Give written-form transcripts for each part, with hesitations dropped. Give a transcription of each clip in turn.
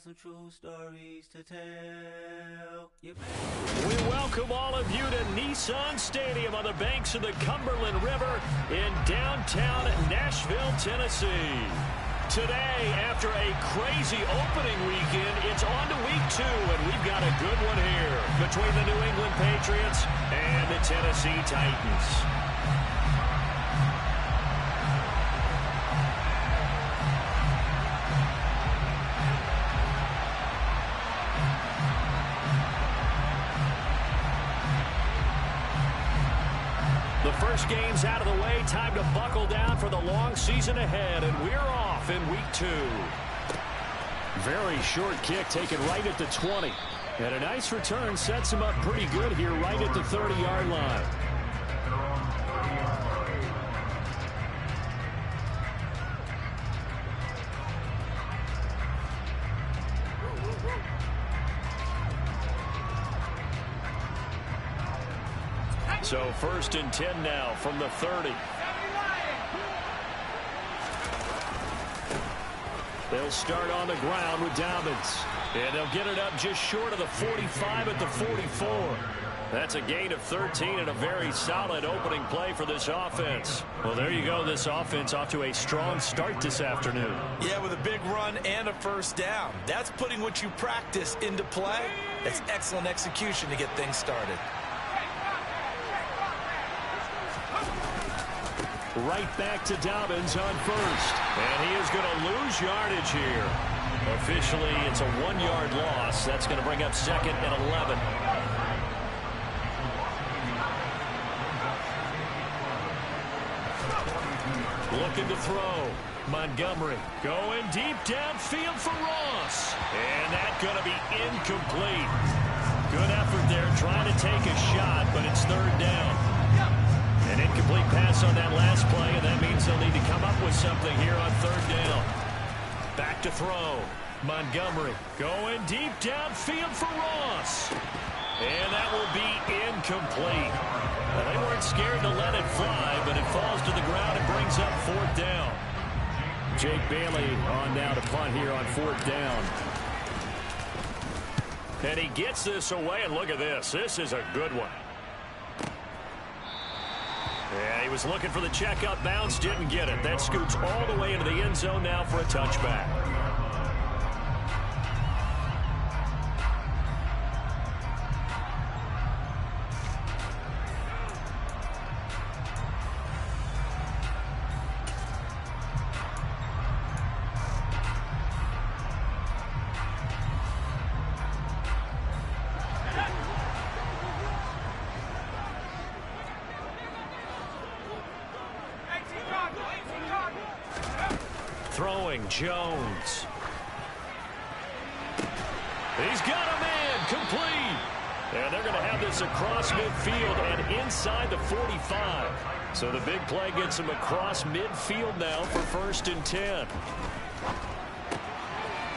got some true stories to tell. We welcome all of you to Nissan Stadium on the banks of the Cumberland River in downtown Nashville, Tennessee. Today, after a crazy opening weekend, it's on to week 2, and we've got a good one here between the New England Patriots and the Tennessee Titans. The first game's out of the way. Time to buckle down for the long season ahead, and we're off in week 2. Very short kick taken right at the 20. And a nice return sets him up pretty good here right at the 30-yard line. So first and 10 now from the 30. They'll start on the ground with Dobbins. And they'll get it up just short of the 45 at the 44. That's a gain of 13 and a very solid opening play for this offense. Well, there you go. This offense off to a strong start this afternoon. Yeah, with a big run and a first down. That's putting what you practice into play. That's excellent execution to get things started. Right back to Dobbins on first. And he is going to lose yardage here. Officially, it's a 1-yard loss. That's going to bring up second and 11. Looking to throw. Montgomery going deep downfield for Ross. And that's going to be incomplete. Good effort there trying to take a shot, but it's third down. An incomplete pass on that last play, and that means they'll need to come up with something here on third down. Back to throw. Montgomery going deep downfield for Ross. And that will be incomplete. Well, they weren't scared to let it fly, but it falls to the ground and brings up fourth down. Jake Bailey on now to punt here on fourth down. And he gets this away, and look at this. This is a good one. Yeah, he was looking for the checkout bounce, didn't get it. That scoots all the way into the end zone now for a touchback. Throwing Jones. He's got a man complete. And they're going to have this across midfield and inside the 45. So the big play gets him across midfield now for first and 10.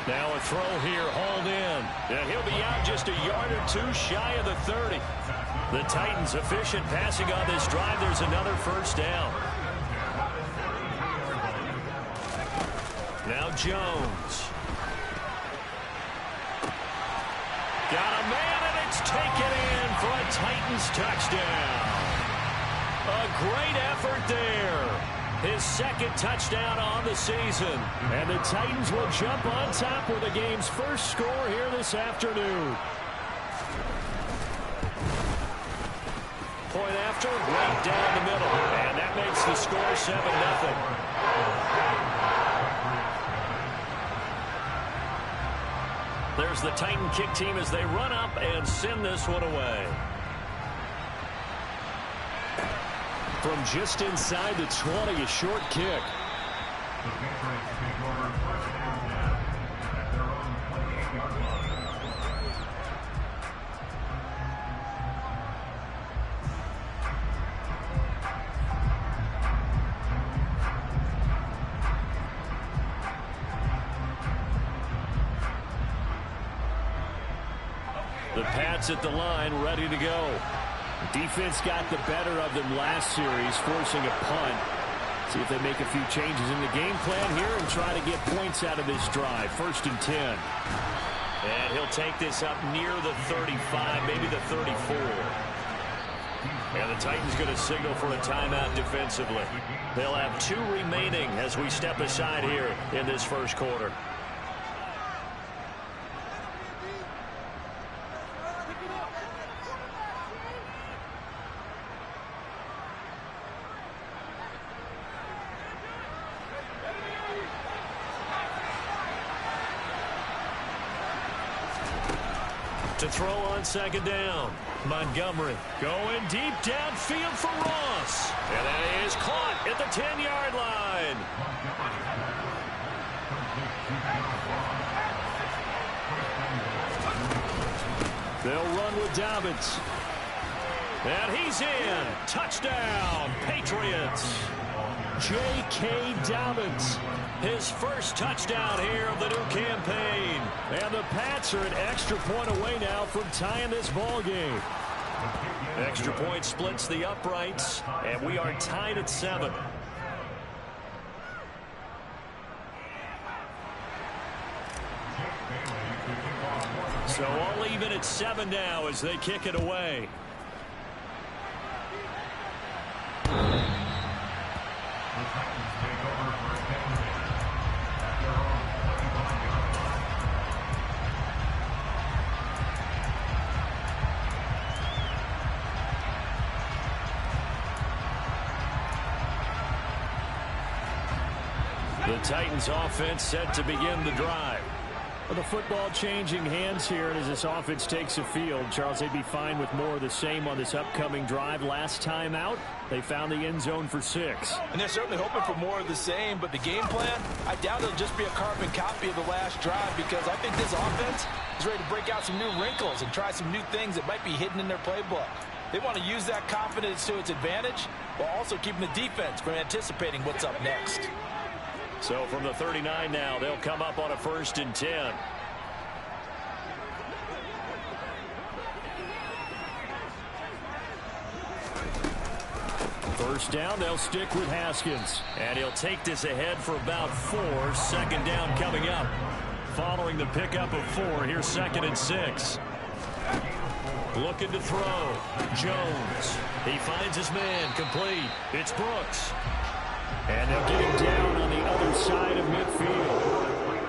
Now a throw here, hauled in. And he'll be out just a yard or two shy of the 30. The Titans efficient passing on this drive. There's another first down. Now Jones. Got a man, and it's taken in for a Titans touchdown. A great effort there. His second touchdown on the season. And the Titans will jump on top with the game's first score here this afternoon. Point after, right down the middle. And that makes the score 7-0. There's the Titan kick team as they run up and send this one away. From just inside the 20, a short kick. The Pats at the line, ready to go. Defense got the better of them last series, forcing a punt. See if they make a few changes in the game plan here and try to get points out of this drive. 1st and 10. And he'll take this up near the 35, maybe the 34. And the Titans going to signal for a timeout defensively. They'll have 2 remaining as we step aside here in this first quarter. To throw on 2nd down. Montgomery going deep downfield for Ross. And that is caught at the 10-yard line. They'll run with Dobbins. And he's in. Touchdown, Patriots. J.K. Dobbins. His first touchdown here of the new campaign. And the Pats are an extra point away now from tying this ball game. Extra point splits the uprights, and we are tied at 7. So all even at 7 now as they kick it away. The Titans offense set to begin the drive. Well, the football changing hands here as this offense takes the field. Charles, they'd be fine with more of the same on this upcoming drive. Last time out, they found the end zone for 6. And they're certainly hoping for more of the same, but the game plan, I doubt it'll just be a carbon copy of the last drive because I think this offense is ready to break out some new wrinkles and try some new things that might be hidden in their playbook. They want to use that confidence to its advantage while also keeping the defense from anticipating what's up next. So from the 39 now, they'll come up on a 1st and 10. First down, they'll stick with Haskins. And he'll take this ahead for about 4. 2nd down coming up. Following the pickup of 4, here's 2nd and 6. Looking to throw. Jones. He finds his man complete. It's Brooks. And they'll get him down on the other side of midfield.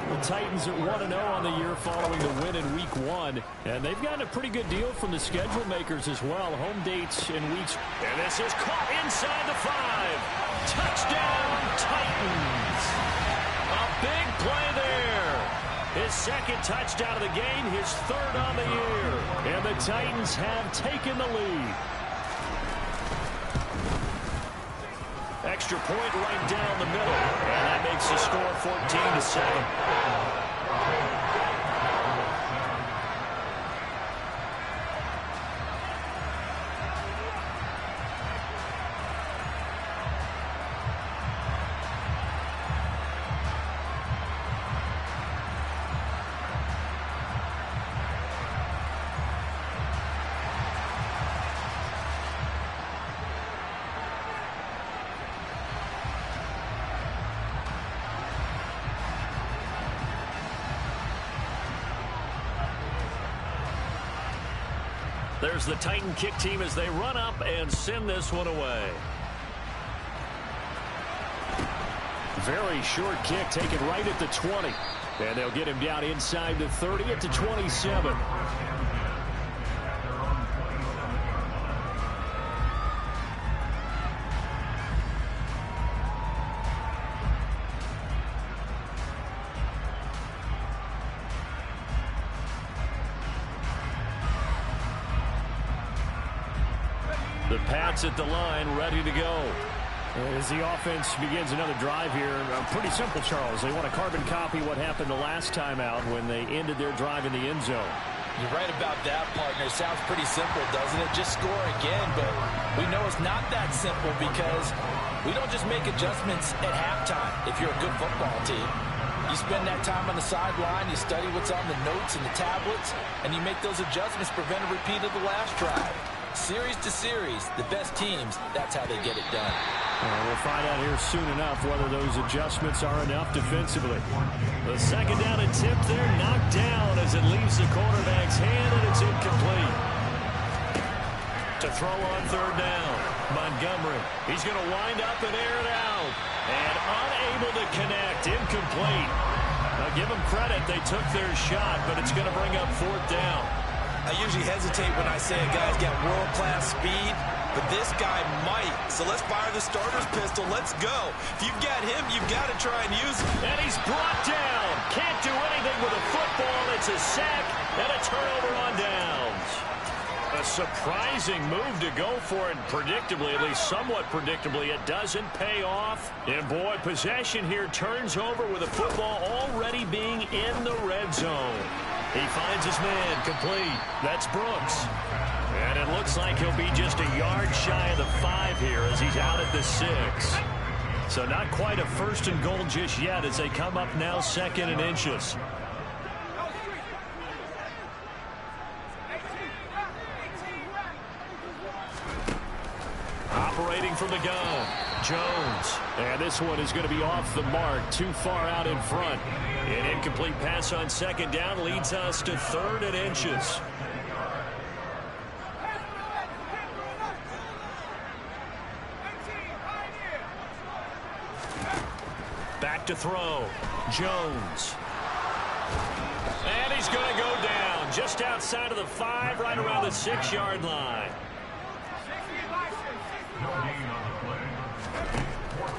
The Titans at 1-0 on the year following the win in Week 1. And they've gotten a pretty good deal from the schedule makers as well. Home dates in weeks. And this is caught inside the 5. Touchdown, Titans. A big play there. His 2nd touchdown of the game, his 3rd on the year. And the Titans have taken the lead. Extra point right down the middle. And that makes the score 14-7. There's the Titan kick team as they run up and send this one away. Very short kick taken right at the 20. And they'll get him down inside the 30 at the 27. The Pats at the line, ready to go. As the offense begins another drive here, pretty simple, Charles. They want to carbon copy what happened the last time out when they ended their drive in the end zone. You're right about that, partner. Sounds pretty simple, doesn't it? Just score again, but we know it's not that simple because we don't just make adjustments at halftime if you're a good football team. You spend that time on the sideline, you study what's on the notes and the tablets, and you make those adjustments to prevent a repeat of the last drive. Series to series, the best teams, that's how they get it done. We'll find out here soon enough whether those adjustments are enough defensively. The second down attempt there knocked down as it leaves the quarterback's hand, and it's incomplete. To throw on third down, Montgomery. He's going to wind up and air it out. And unable to connect, incomplete. Now give them credit, they took their shot, but it's going to bring up fourth down. I usually hesitate when I say a guy's got world-class speed, but this guy might. So let's fire the starter's pistol. Let's go. If you've got him, you've got to try and use him. And he's brought down. Can't do anything with a football. It's a sack and a turnover on downs. A surprising move to go for it. Predictably, at least somewhat predictably, it doesn't pay off. And boy, possession here turns over with the football already being in the red zone. He finds his man, complete. That's Brooks. And it looks like he'll be just a yard shy of the 5 here as he's out at the 6. So not quite a first and goal just yet as they come up now second and inches. Operating from the gun, Jones. And this one is going to be off the mark, too far out in front. An incomplete pass on second down leads us to third and inches. Back to throw, Jones. And he's going to go down just outside of the 5, right around the 6-yard line.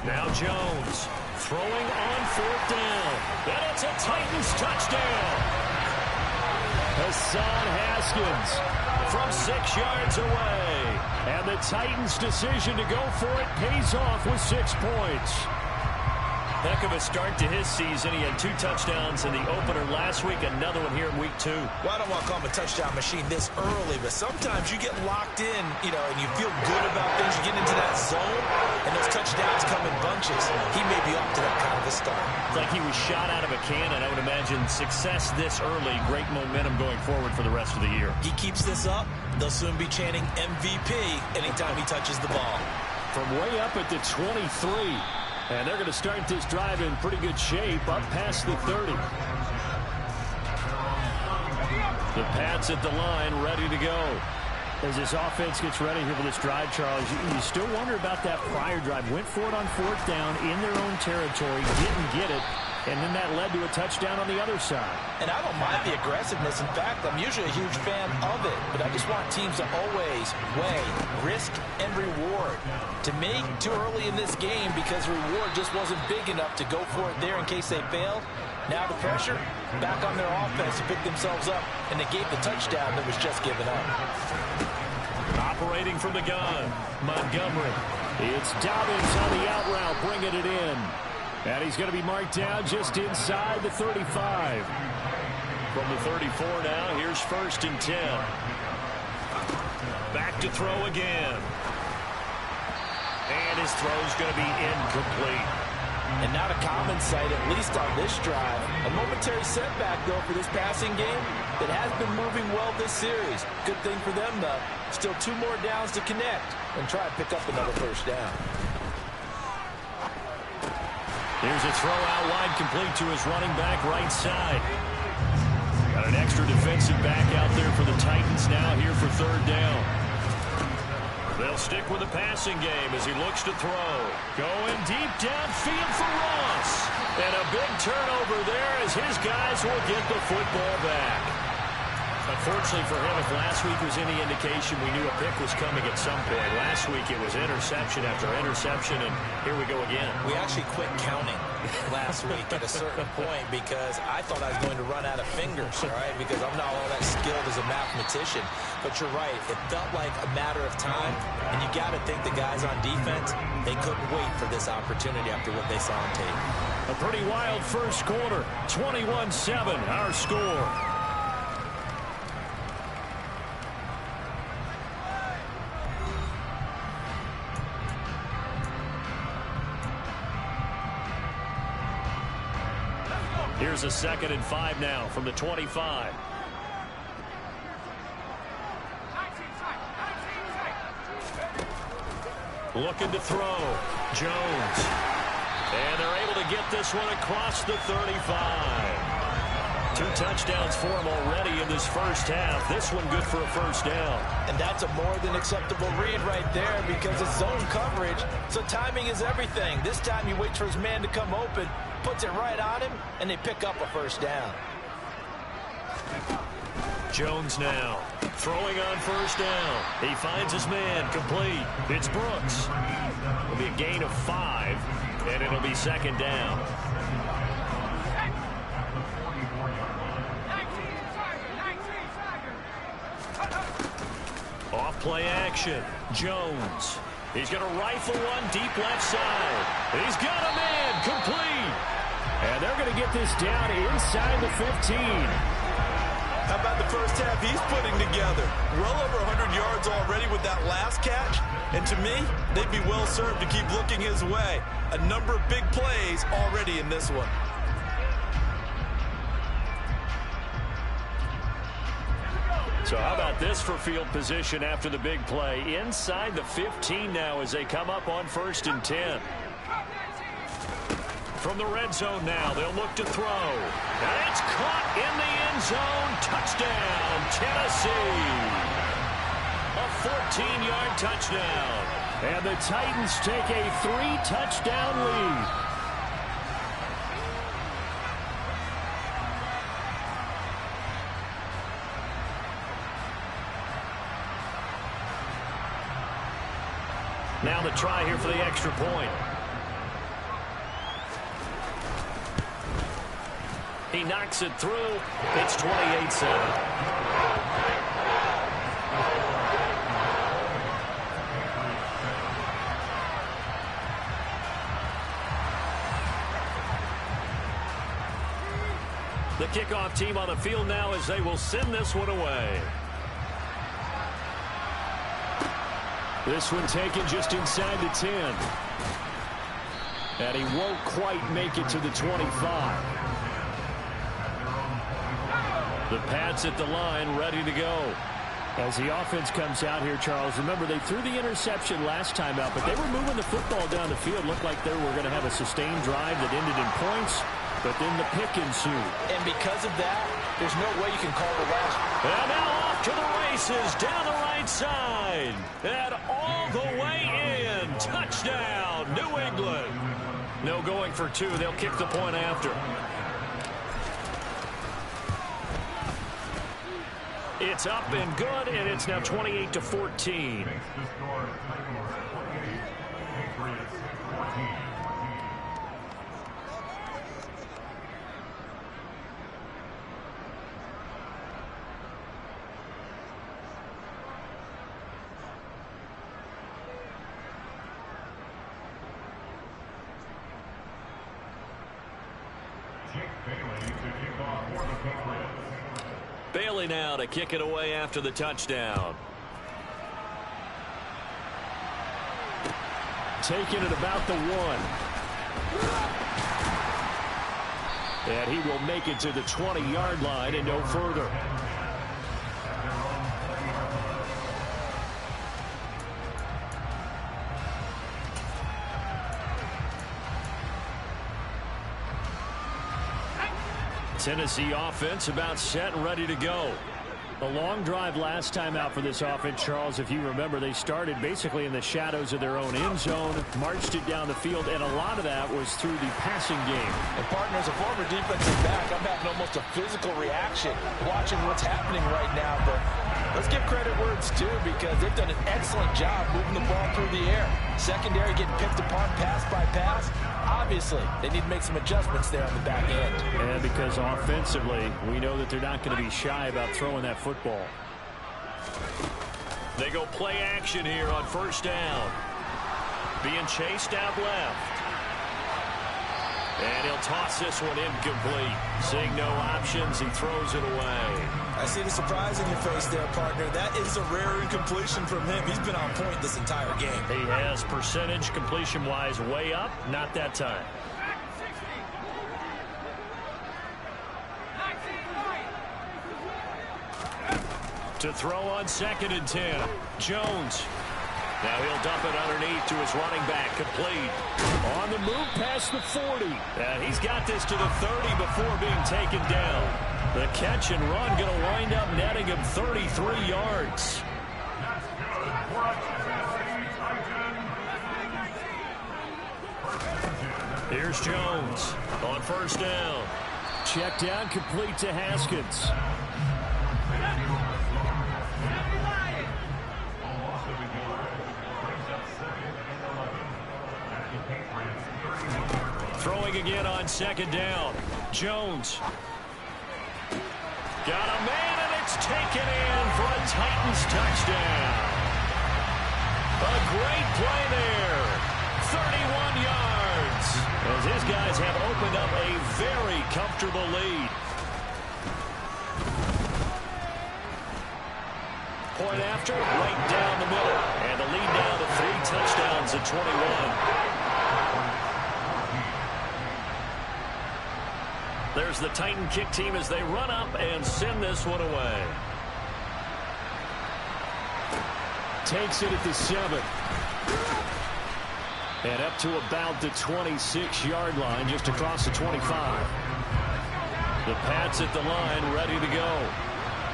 Now Jones throwing on fourth down. And it's a Titans touchdown. Hassan Haskins from 6 yards away. And the Titans' decision to go for it pays off with 6 points. Heck of a start to his season. He had 2 touchdowns in the opener last week, another one here in week 2. Well, I don't want to call him a touchdown machine this early, but sometimes you get locked in, and you feel good about things. You get into that zone, and those touchdowns come in bunches. He may be off to that kind of a start. It's like he was shot out of a cannon. I would imagine success this early, great momentum going forward for the rest of the year. He keeps this up, they'll soon be chanting MVP anytime he touches the ball. From way up at the 23. And they're going to start this drive in pretty good shape, up past the 30. The Pats at the line, ready to go. As this offense gets ready here for this drive, Charles, you still wonder about that prior drive. Went for it on fourth down in their own territory, didn't get it, and then that led to a touchdown on the other side. And I don't mind the aggressiveness. In fact, I'm usually a huge fan of it, but I just want teams to always weigh risk and reward. To me, too early in this game because reward just wasn't big enough to go for it there in case they failed. Now the pressure back on their offense to pick themselves up, and they gave the touchdown that was just given up. Operating from the gun, Montgomery. It's Dobbins on the out route, bringing it in. And he's going to be marked down just inside the 35. From the 34 now, here's 1st and 10. Back to throw again. And his throw's going to be incomplete. And not a common sight, at least on this drive. A momentary setback, though, for this passing game that has been moving well this series. Good thing for them, though. Still 2 more downs to connect and try to pick up another first down. Here's a throw out wide, complete to his running back right side. Got an extra defensive back out there for the Titans now here for third down. They'll stick with the passing game as he looks to throw. Going deep downfield for Ross. And a big turnover there as his guys will get the football back. Unfortunately for him, if last week was any indication, we knew a pick was coming at some point. Last week it was interception after interception, and here we go again. We actually quit counting last week at a certain point because I thought I was going to run out of fingers, all right, because I'm not all that skilled as a mathematician. But you're right, it felt like a matter of time, and you got to think the guys on defense, they couldn't wait for this opportunity after what they saw on tape. A pretty wild first quarter, 21-7, our score. Here's a 2nd and 5 now from the 25. Looking to throw. Jones. And they're able to get this one across the 35. 2 touchdowns for him already in this first half. This one good for a first down. And that's a more than acceptable read right there because it's zone coverage, so timing is everything. This time he waits for his man to come open, puts it right on him, and they pick up a first down. Jones now throwing on first down. He finds his man complete. It's Brooks. It'll be a gain of 5, and it'll be second down. Off play action. Jones. He's going to rifle one deep left side. He's got a man complete. And they're going to get this down inside the 15. How about the first half he's putting together? Well over 100 yards already with that last catch. And to me, they'd be well served to keep looking his way. A number of big plays already in this one. So how about this for field position after the big play? Inside the 15 now as they come up on 1st and 10. From the red zone now, they'll look to throw. And it's caught in the end zone. Touchdown, Tennessee. A 14-yard touchdown. And the Titans take a 3-touchdown lead. Now the try here for the extra point. He knocks it through. It's 28-7. The kickoff team on the field now as they will send this one away. This one taken just inside the 10. And he won't quite make it to the 25. The Pats at the line, ready to go. As the offense comes out here, Charles, remember they threw the interception last time out, but they were moving the football down the field. Looked like they were going to have a sustained drive that ended in points, but then the pick ensued. And because of that, there's no way you can call the last. And now off to the races, down the right side. And all the way in. Touchdown, New England. No going for 2. They'll kick the point after. It's up and good, and it's now 28-14. Bailey now to kick it away after the touchdown. Taking it about the 1. And he will make it to the 20-yard line and no further. Tennessee offense about set and ready to go. A long drive last time out for this offense, Charles. If you remember, they started basically in the shadows of their own end zone, marched it down the field, and a lot of that was through the passing game. And partner, as a former defensive back, I'm having almost a physical reaction watching what's happening right now. But let's give credit where it's due because they've done an excellent job moving the ball through the air. Secondary getting picked apart pass by pass. Obviously, they need to make some adjustments there on the back end. And because offensively, we know that they're not going to be shy about throwing that football. They go play action here on first down. Being chased out left. And he'll toss this one incomplete. Seeing no options, he throws it away. I see the surprise in your face there, partner. That is a rare incompletion from him. He's been on point this entire game. He has percentage completion-wise way up. Not that time. To throw on 2nd and 10. Jones. Now he'll dump it underneath to his running back, complete. On the move past the 40. And he's got this to the 30 before being taken down. The catch and run going to wind up netting him 33 yards. Here's Jones on first down. Check down, complete to Haskins. Throwing again on second down. Jones. Got a man, and it's taken in for a Titans touchdown. A great play there. 31 yards. As his guys have opened up a very comfortable lead. Point after, right down the middle. And the lead down to 3 touchdowns at 21. There's the Titan kick team as they run up and send this one away. Takes it at the 7. And up to about the 26-yard line, just across the 25. The Pats at the line, ready to go.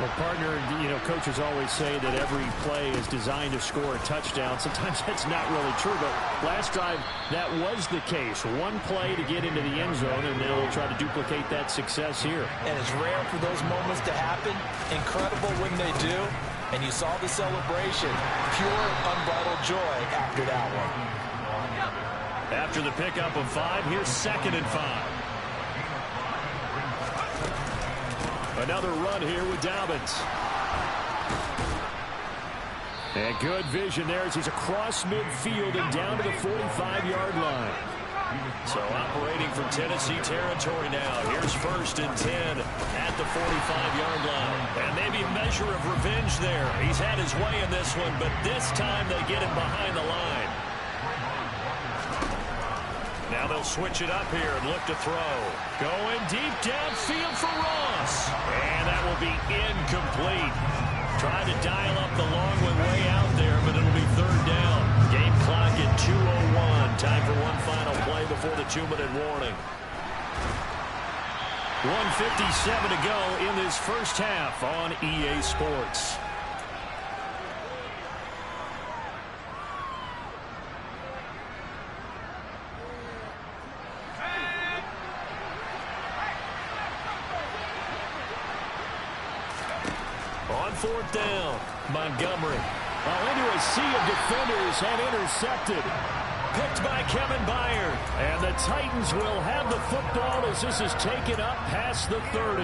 Well, partner, coaches always say that every play is designed to score a touchdown. Sometimes that's not really true, but last drive, that was the case. One play to get into the end zone, and they'll try to duplicate that success here. And it's rare for those moments to happen. Incredible when they do. And you saw the celebration. Pure, unbridled joy after that one. After the pickup of 5, here's 2nd and 5. Another run here with Dobbins. And good vision there as he's across midfield and down to the 45-yard line. So operating from Tennessee territory now. Here's 1st and 10 at the 45-yard line. And maybe a measure of revenge there. He's had his way in this one, but this time they get him behind the line. Now they'll switch it up here and look to throw. Going deep downfield for Ross. And that will be incomplete. Trying to dial up the long one way out there, but it'll be 3rd down. Game clock at 2:01. Time for one final play before the 2-minute warning. 1:57 to go in this first half on EA Sports. On 4th down, Montgomery. Into a sea of defenders and intercepted. Picked by Kevin Byard. And the Titans will have the football as this is taken up past the 30.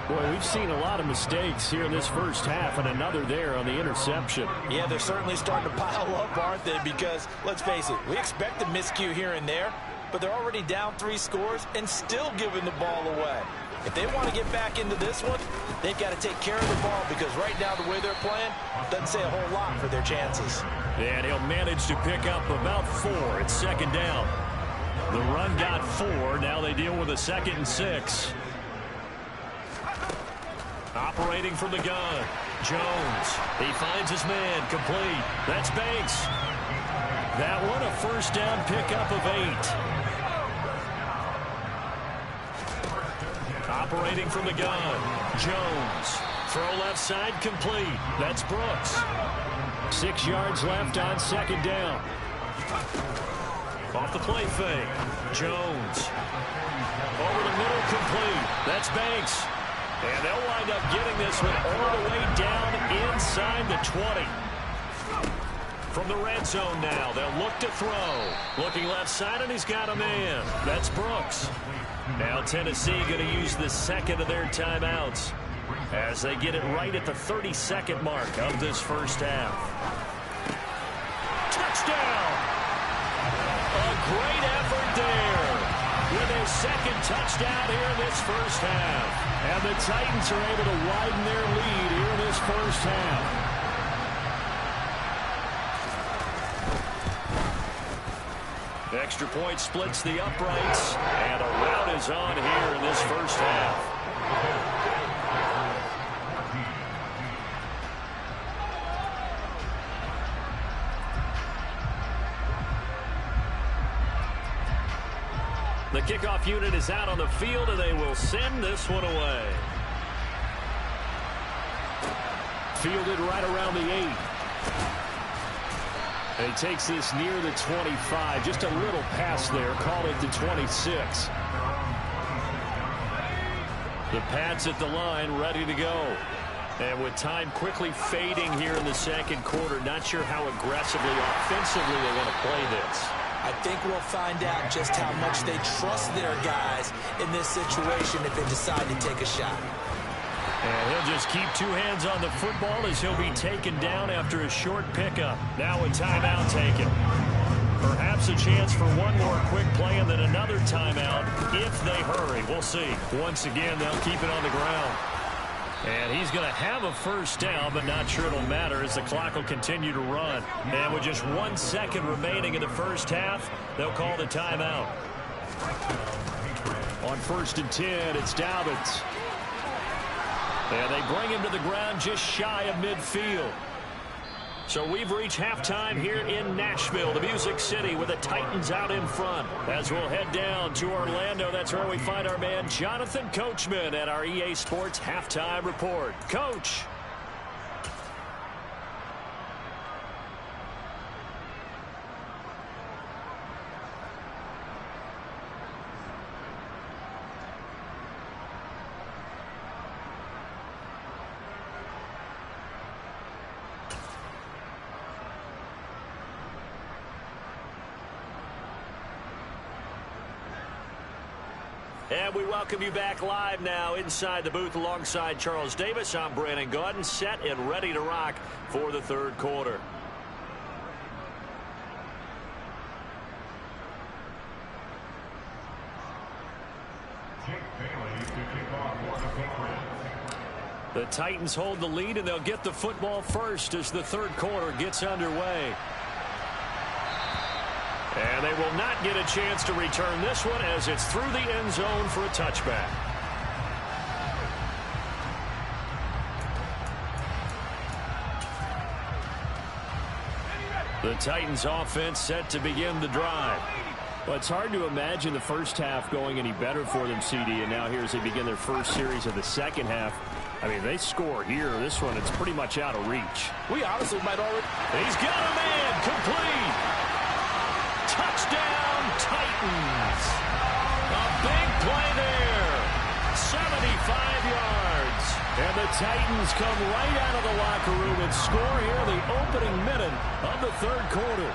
Boy, we've seen a lot of mistakes here in this first half, and another there on the interception. Yeah, they're certainly starting to pile up, aren't they? Because, let's face it, we expect a miscue here and there, but they're already down 3 scores and still giving the ball away. If they want to get back into this one, they've got to take care of the ball because right now the way they're playing doesn't say a whole lot for their chances. And he'll manage to pick up about 4 at 2nd down. The run got 4. Now they deal with a 2nd and 6. Operating from the gun. Jones. He finds his man. Complete. That's Banks. That one a 1st down pickup of 8. Operating from the gun. Jones. Throw left side complete. That's Brooks. 6 yards left on 2nd down. Off the play fake. Jones. Over the middle complete. That's Banks. And they'll wind up getting this one all the way down inside the 20. From the red zone now, they'll look to throw. Looking left side, and he's got a man. That's Brooks. Now Tennessee going to use the 2nd of their timeouts as they get it right at the 32nd mark of this first half. Touchdown! A great effort there with his 2nd touchdown here in this first half. And the Titans are able to widen their lead here in this first half. Extra point splits the uprights, and a rout is on here in this first half. the kickoff unit is out on the field, and they will send this one away. Fielded right around the 8. And he takes this near the 25. Just a little pass there. Call it the 26. The Pats at the line, ready to go. And with time quickly fading here in the second quarter, not sure how aggressively, offensively they want to play this. I think we'll find out just how much they trust their guys in this situation if they decide to take a shot. And he'll just keep two hands on the football as he'll be taken down after a short pickup. Now a timeout taken. Perhaps a chance for one more quick play and then another timeout if they hurry. We'll see. Once again, they'll keep it on the ground. And he's going to have a first down, but not sure it'll matter as the clock will continue to run. And with just 1 second remaining in the first half, they'll call the timeout. On 1st and 10, it's Dobbins. And they bring him to the ground just shy of midfield. So we've reached halftime here in Nashville, the Music City, with the Titans out in front. As we'll head down to Orlando, that's where we find our man Jonathan Coachman at our EA Sports Halftime Report. Coach. And we welcome you back live now inside the booth alongside Charles Davis. I'm Brandon Gaudin, set and ready to rock for the third quarter. The Titans hold the lead, and they'll get the football first as the third quarter gets underway. And they will not get a chance to return this one as it's through the end zone for a touchback. The Titans offense set to begin the drive. Well, it's hard to imagine the first half going any better for them, CD, and now here as they begin their first series of the second half. I mean, they score here. This one, it's pretty much out of reach. We honestly might already... He's got a man, complete. Touchdown, Titans. A big play there. 75 yards. And the Titans come right out of the locker room and score here the opening minute of the third quarter.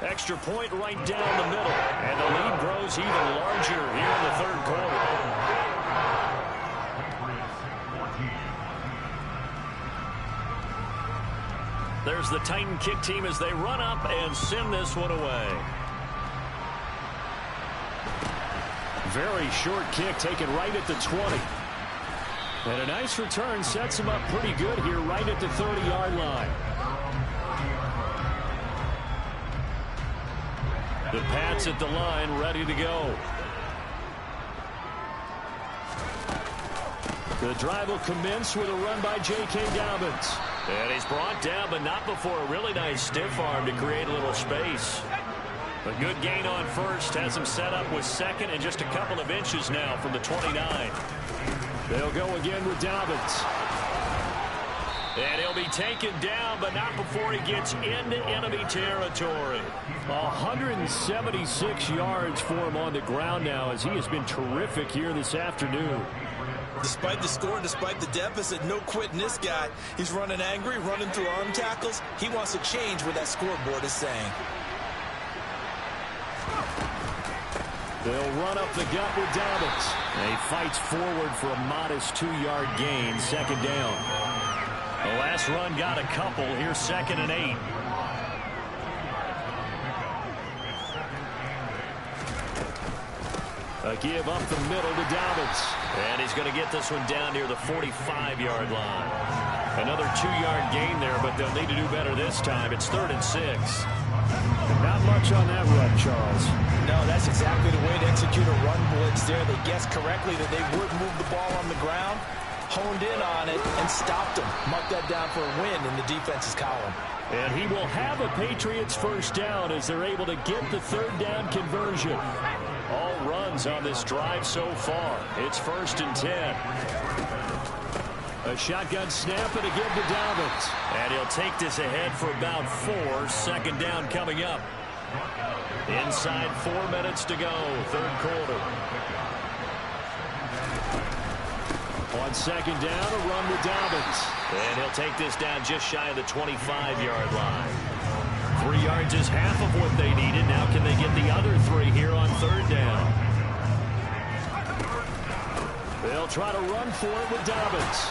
Extra point right down the middle. And the lead grows even larger here in the third quarter. There's the Titan kick team as they run up and send this one away. Very short kick taken right at the 20. And a nice return sets him up pretty good here right at the 30-yard line. The Pats at the line ready to go. The drive will commence with a run by J.K. Dobbins. And he's brought down, but not before a really nice stiff arm to create a little space. A good gain on first has him set up with second and just a couple of inches now from the 29. They'll go again with Dobbins. And he'll be taken down, but not before he gets into enemy territory. 176 yards for him on the ground now as he has been terrific here this afternoon. Despite the score, despite the deficit, no quitting this guy. He's running angry, running through arm tackles. He wants to change what that scoreboard is saying. They'll run up the gut with Dobbins. And he fights forward for a modest 2-yard gain, second down. The last run got a couple. Here's 2nd and 8. A give up the middle to Dobbins. And he's going to get this one down near the 45-yard line. Another 2-yard gain there, but they'll need to do better this time. It's 3rd and 6. Not much on that run, Charles. No, that's exactly the way to execute a run blitz there. They guessed correctly that they would move the ball on the ground. honed in on it and stopped him. Mark that down for a win in the defense's column. And he will have a Patriots first down as they're able to get the third down conversion. All runs on this drive so far. It's 1st and 10. A shotgun snap and a give to Dobbins. And he'll take this ahead for about 4. 2nd down coming up. Inside 4 minutes to go, 3rd quarter. On 2nd down, a run with Dobbins. And he'll take this down just shy of the 25-yard line. 3 yards is half of what they needed. Now can they get the other 3 here on 3rd down? They'll try to run for it with Dobbins.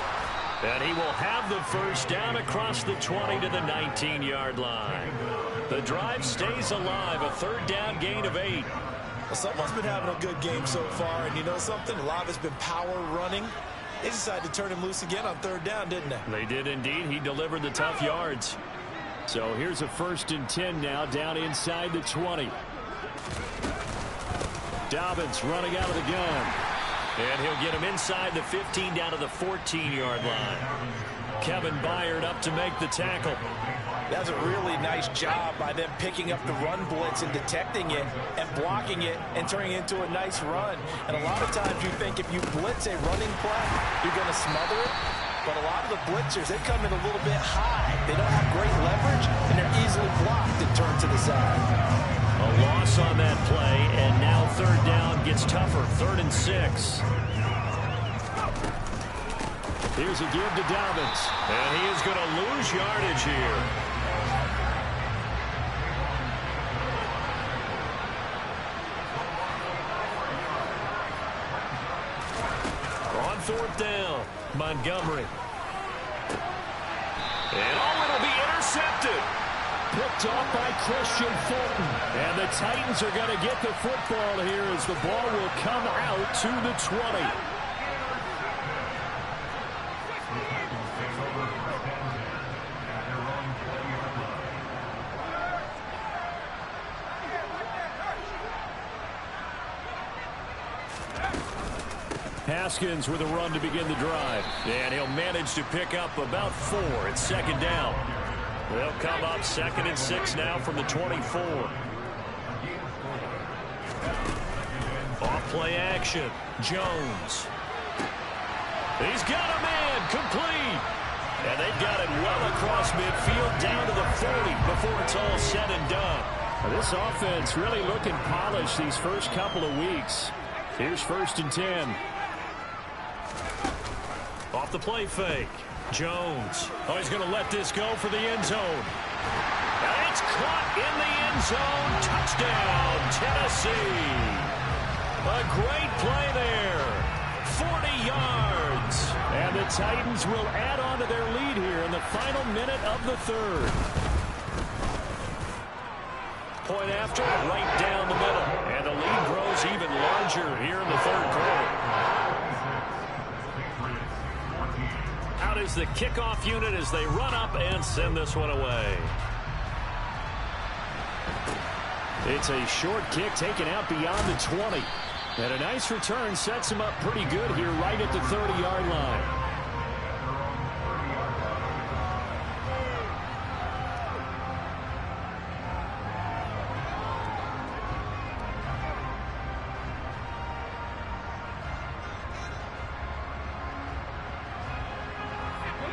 And he will have the first down across the 20 to the 19-yard line. The drive stays alive, a 3rd down gain of 8. Well, someone's been having a good game so far, and you know something? A lot of it's been power running. They decided to turn him loose again on 3rd down, didn't they? They did indeed. He delivered the tough yards. So here's a 1st and 10 now, down inside the 20. Dobbins running out of the gun. And he'll get him inside the 15 down to the 14-yard line. Kevin Byard up to make the tackle. That's a really nice job by them picking up the run blitz and detecting it and blocking it and turning it into a nice run. And a lot of times you think if you blitz a running play, you're going to smother it. But a lot of the blitzers, they come in a little bit high. They don't have great leverage, and they're easily blocked and turned to the side. A loss on that play, and now 3rd down gets tougher. 3rd and 6. Here's a give to Dobbins. And he is going to lose yardage here. On 4th down, Montgomery. And it'll be intercepted. Picked off by Christian Fulton. And the Titans are going to get the football here as the ball will come out to the 20. Haskins with a run to begin the drive. And he'll manage to pick up about 4. It's 2nd down. They'll come up 2nd and 6 now from the 24. Off play action. Jones. He's got a man complete. And they've got it well across midfield down to the 40 before it's all said and done. This offense really looking polished these first couple of weeks. Here's 1st and 10. Off the play fake. Jones. Oh, he's going to let this go for the end zone. And it's caught in the end zone. Touchdown, Tennessee. A great play there. 40 yards. And the Titans will add on to their lead here in the final minute of the 3rd. Point after, right down the middle. And the lead grows even larger here in the 3rd quarter. Out is the kickoff unit as they run up and send this one away. It's a short kick taken out beyond the 20. And a nice return sets him up pretty good here right at the 30-yard line.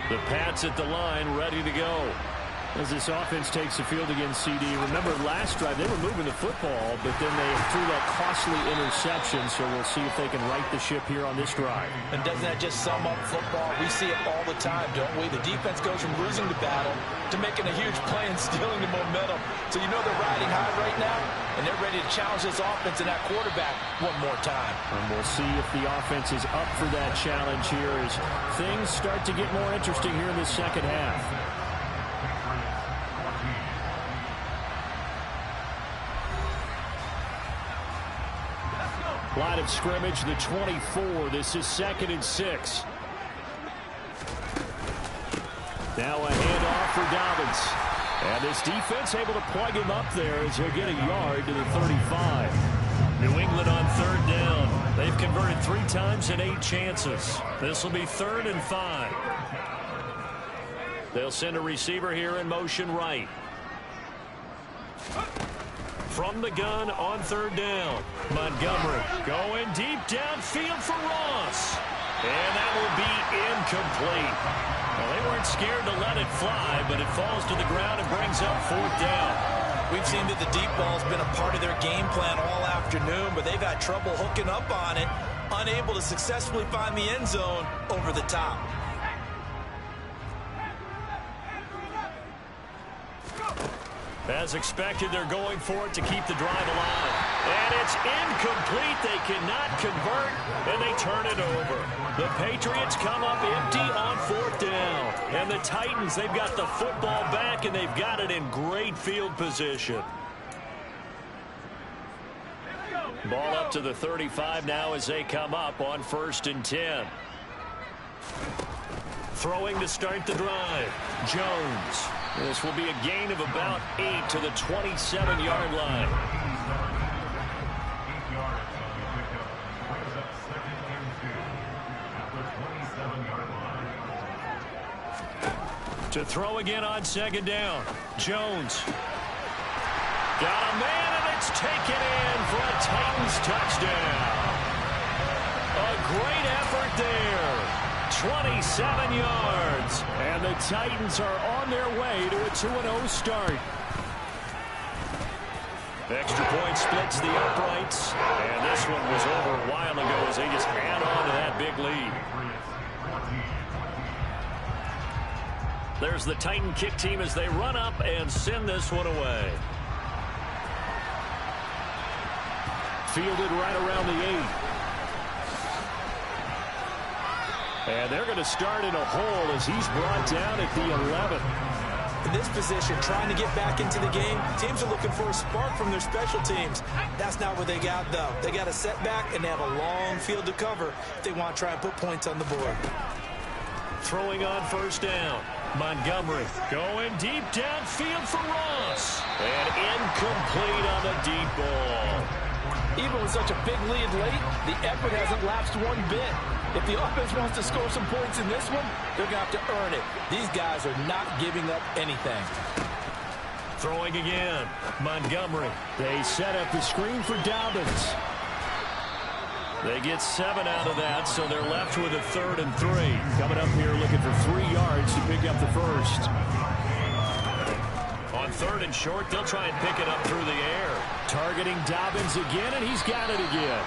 The Pats at the line, ready to go. As this offense takes the field against CD. Remember last drive, they were moving the football, but then they threw that costly interception, so we'll see if they can right the ship here on this drive. And doesn't that just sum up football? We see it all the time, don't we? The defense goes from losing the battle to making a huge play and stealing the momentum. So you know they're riding high right now, and they're ready to challenge this offense and that quarterback one more time. And we'll see if the offense is up for that challenge here as things start to get more interesting here in the second half. Line of scrimmage, the 24. This is 2nd and 6. Now a handoff for Dobbins. And this defense able to plug him up there as he'll get a yard to the 35. New England on 3rd down. They've converted 3 times in 8 chances. This will be 3rd and 5. They'll send a receiver here in motion right. From the gun on 3rd down. Montgomery going deep downfield for Ross. And that will be incomplete. Well, they weren't scared to let it fly, but it falls to the ground and brings up 4th down. We've seen that the deep ball's been a part of their game plan all afternoon, but they've had trouble hooking up on it, unable to successfully find the end zone over the top. As expected, they're going for it to keep the drive alive. And it's incomplete. They cannot convert, and they turn it over. The Patriots come up empty on 4th down. And the Titans, they've got the football back, and they've got it in great field position. Ball up to the 35 now as they come up on 1st and 10. Throwing to start the drive. Jones. This will be a gain of about 8 to the 27-yard line. To throw again on 2nd down. Jones. Got a man, and it's taken in for a Titans touchdown. A great effort there. 27 yards. And the Titans are on their way to a 2-0 start. Extra point splits the uprights. And this one was over a while ago as they just add on to that big lead. There's the Titan kick team as they run up and send this one away. Fielded right around the 8. And they're going to start in a hole as he's brought down at the 11. In this position, trying to get back into the game, teams are looking for a spark from their special teams. That's not what they got, though. They got a setback, and they have a long field to cover if they want to try and put points on the board. Throwing on 1st down. Montgomery going deep downfield for Ross. And incomplete on the deep ball. Even with such a big lead late, the effort hasn't lapsed one bit. If the offense wants to score some points in this one, they're going to have to earn it. These guys are not giving up anything. Throwing again. Montgomery. They set up the screen for Dobbins. They get 7 out of that, so they're left with a 3rd and 3. Coming up here looking for 3 yards to pick up the first. On 3rd and short, they'll try and pick it up through the air. Targeting Dobbins again, and he's got it again.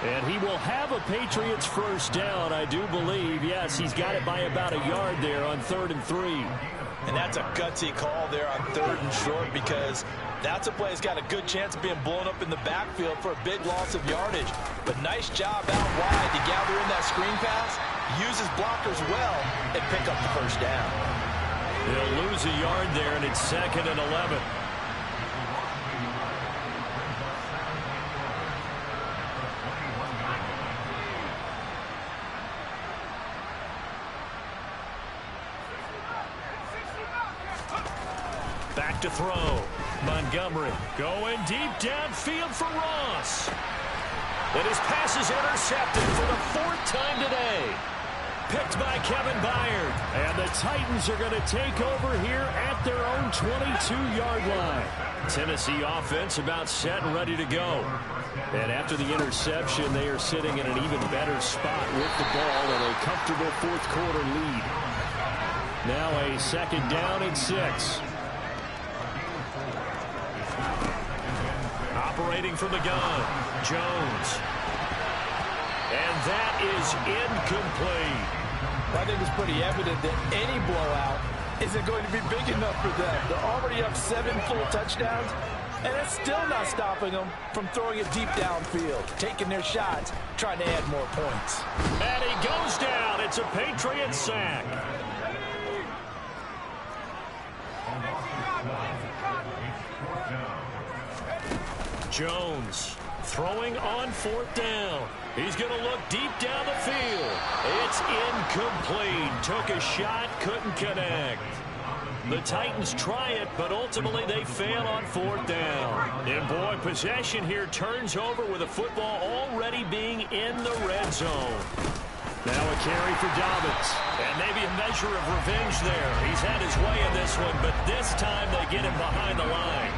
And he will have a Patriots first down, I do believe. Yes, he's got it by about a yard there on 3rd and 3. And that's a gutsy call there on 3rd and short because that's a play that's got a good chance of being blown up in the backfield for a big loss of yardage. But nice job out wide to gather in that screen pass, use his blockers well, and pick up the first down. They'll lose a yard there, and it's 2nd and 11. Back to throw. Montgomery going deep downfield for Ross. And his pass is intercepted for the 4th time today. Picked by Kevin Byard. And the Titans are going to take over here at their own 22-yard line. Tennessee offense about set and ready to go. And after the interception, they are sitting in an even better spot with the ball and a comfortable 4th quarter lead. Now a 2nd down and 6. Operating from the gun, Jones. And that is incomplete. I think it's pretty evident that any blowout isn't going to be big enough for them. They're already up 7 full touchdowns, and it's still not stopping them from throwing it deep downfield, taking their shots, trying to add more points. And he goes down. It's a Patriot sack. Jones throwing on 4th down. He's going to look deep down the field. It's incomplete. Took a shot, couldn't connect. The Titans try it, but ultimately they fail on 4th down. And boy, possession here turns over with the football already being in the red zone. Now a carry for Dobbins. And maybe a measure of revenge there. He's had his way in this one, but this time they get him behind the line.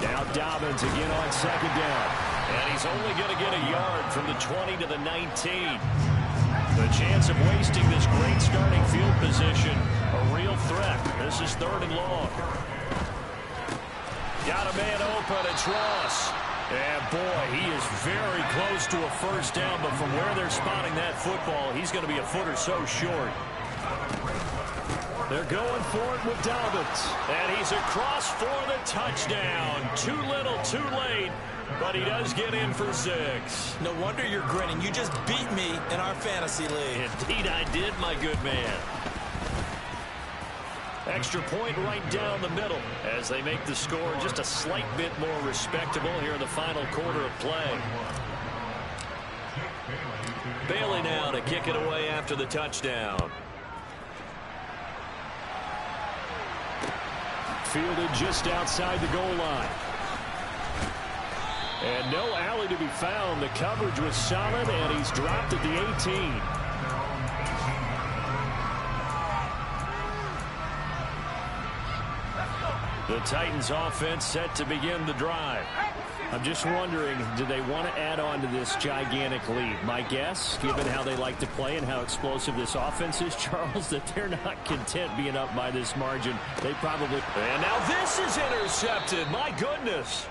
Now Dobbins again on 2nd down. And he's only going to get a yard from the 20 to the 19. The chance of wasting this great starting field position, a real threat. This is 3rd and long. Got a man open, it's Ross. And boy, he is very close to a 1st down, but from where they're spotting that football, he's going to be a foot or so short. They're going for it with Dobbins. And he's across for the touchdown. Too little, too late. But he does get in for 6. No wonder you're grinning. You just beat me in our fantasy league. Indeed I did, my good man. Extra point right down the middle as they make the score just a slight bit more respectable here in the final quarter of play. Bailey now to kick it away after the touchdown. Fielded just outside the goal line. And no alley to be found. The coverage was solid, and he's dropped at the 18. The Titans offense set to begin the drive. I'm just wondering, do they want to add on to this gigantic lead? My guess, given how they like to play and how explosive this offense is, Charles, that they're not content being up by this margin. They probably... And now this is intercepted. My goodness.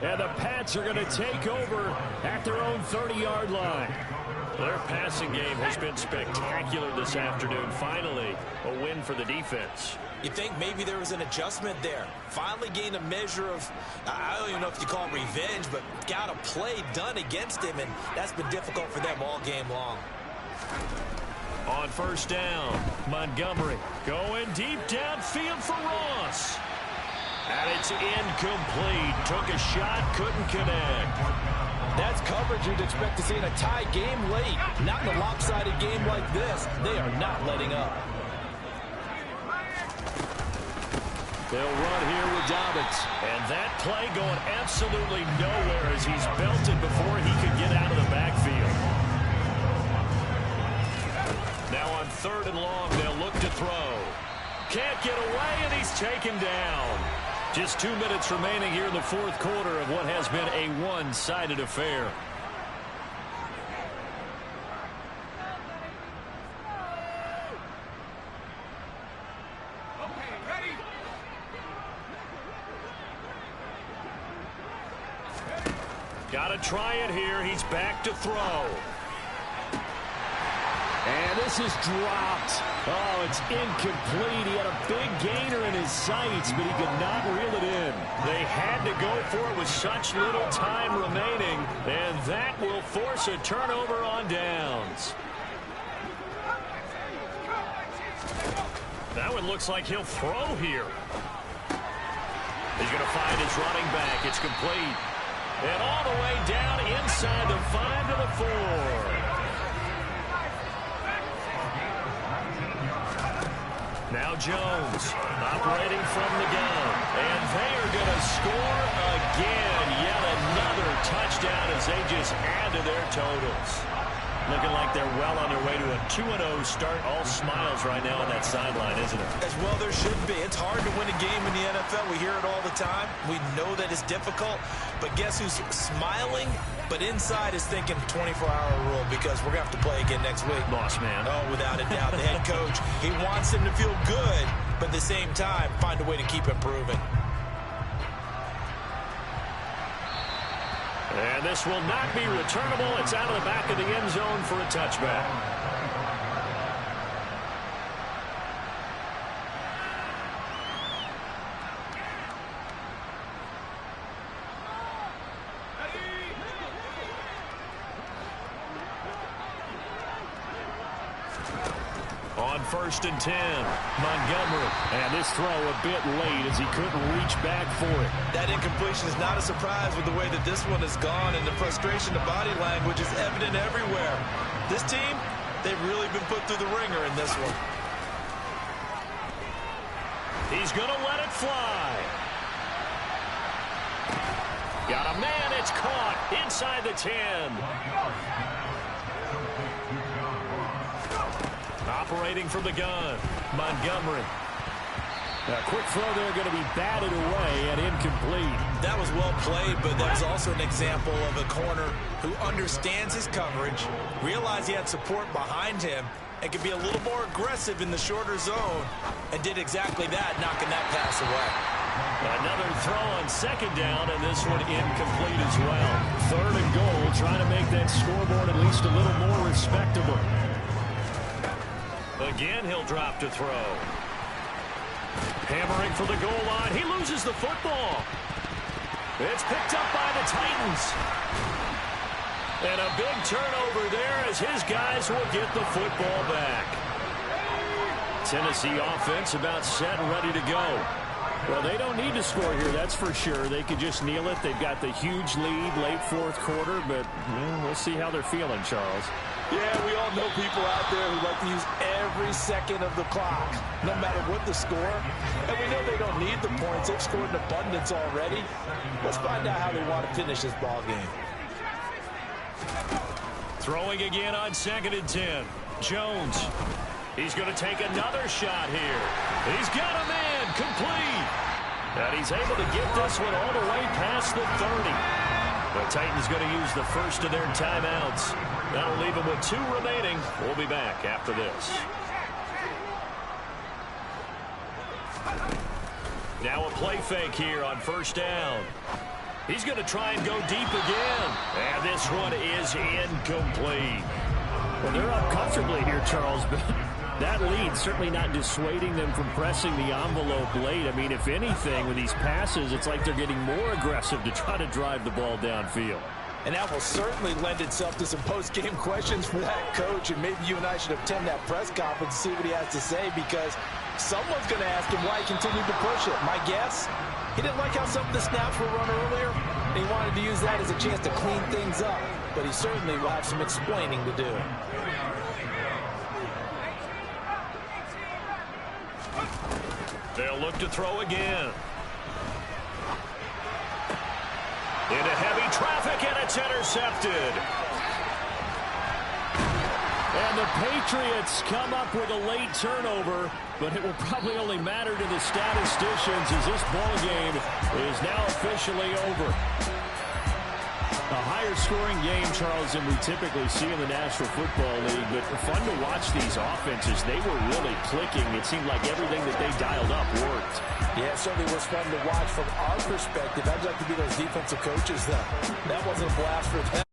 And the Pats are going to take over at their own 30-yard line. Their passing game has been spectacular this afternoon. Finally, a win for the defense. You think maybe there was an adjustment there. Finally gained a measure of, I don't even know if you call it revenge, but got a play done against him, and that's been difficult for them all game long. On 1st down, Montgomery going deep downfield for Ross. And it's incomplete. Took a shot, couldn't connect. That's coverage you'd expect to see in a tie game late. Not in a lopsided game like this. They are not letting up. They'll run here with Dobbins. And that play going absolutely nowhere as he's belted before he could get out of the backfield. Now on 3rd and long, they'll look to throw. Can't get away, and he's taken down. Just 2 minutes remaining here in the 4th quarter of what has been a one-sided affair. Got to try it here. He's back to throw. And this is dropped. Oh, it's incomplete. He had a big gainer in his sights, but he could not reel it in. They had to go for it with such little time remaining, and that will force a turnover on downs. That one looks like he'll throw here. He's going to find his running back. It's complete. And all the way down inside the 5 to the 4. Now Jones operating from the gun. And they are going to score again. Yet another touchdown as they just add to their totals. Looking like they're well on their way to a 2-0 start. All smiles right now on that sideline, isn't it? As well there should be. It's hard to win a game in the NFL. We hear it all the time. We know that it's difficult. But guess who's smiling? But inside is thinking 24-hour rule because we're going to have to play again next week. Boss man. Oh, without a doubt. The head coach, he wants him to feel good, but at the same time, find a way to keep improving. And this will not be returnable. It's out of the back of the end zone for a touchback. On 1st and 10, Montgomery. And this throw a bit late as he couldn't reach back for it. That incompletion is not a surprise with the way that this one has gone, and the frustration, the body language is evident everywhere. This team, They've really been put through the ringer in this one. He's going to let it fly. Got a man. It's caught inside the 10. Operating from the gun, Montgomery. A quick throw there going to be batted away and incomplete. That was well played, but that was also an example of a corner who understands his coverage, realized he had support behind him, and could be a little more aggressive in the shorter zone, and did exactly that, knocking that pass away. Another throw on second down, and this one incomplete as well. 3rd and goal, trying to make that scoreboard at least a little more respectable. Again, he'll drop to throw. Hammering for the goal line. He loses the football. It's picked up by the Titans. And a big turnover there as his guys will get the football back. Tennessee offense about set and ready to go. Well, they don't need to score here, that's for sure. They could just kneel it. They've got the huge lead late 4th quarter, but we'll see how they're feeling, Charles. Yeah, we all know people out there who like to use every second of the clock, no matter what the score. And we know they don't need the points. They've scored in abundance already. Let's find out how they want to finish this ball game. Throwing again on 2nd and 10. Jones. He's going to take another shot here. He's got a man complete. And he's able to get this one all the way past the 30. The Titans going to use the first of their timeouts. That'll leave them with 2 remaining. We'll be back after this. Now a play fake here on 1st down. He's going to try and go deep again. And this one is incomplete. Well, they're up comfortably here, Charles, but that lead certainly not dissuading them from pressing the envelope late. I mean, if anything, with these passes, it's like they're getting more aggressive to try to drive the ball downfield. And that will certainly lend itself to some post-game questions for that coach. And maybe you and I should attend that press conference and see what he has to say, because someone's going to ask him why he continued to push it. My guess, he didn't like how some of the snaps were run earlier, and he wanted to use that as a chance to clean things up. But he certainly will have some explaining to do. They'll look to throw again. Into heavy traffic, and it's intercepted. And the Patriots come up with a late turnover, but it will probably only matter to the statisticians as this ball game is now officially over. A higher-scoring game, Charles, than we typically see in the National Football League, but fun to watch these offenses. They were really clicking. It seemed like everything that they dialed up worked. Yeah, it certainly was fun to watch from our perspective. I'd like to be those defensive coaches, though. That wasn't a blast for them.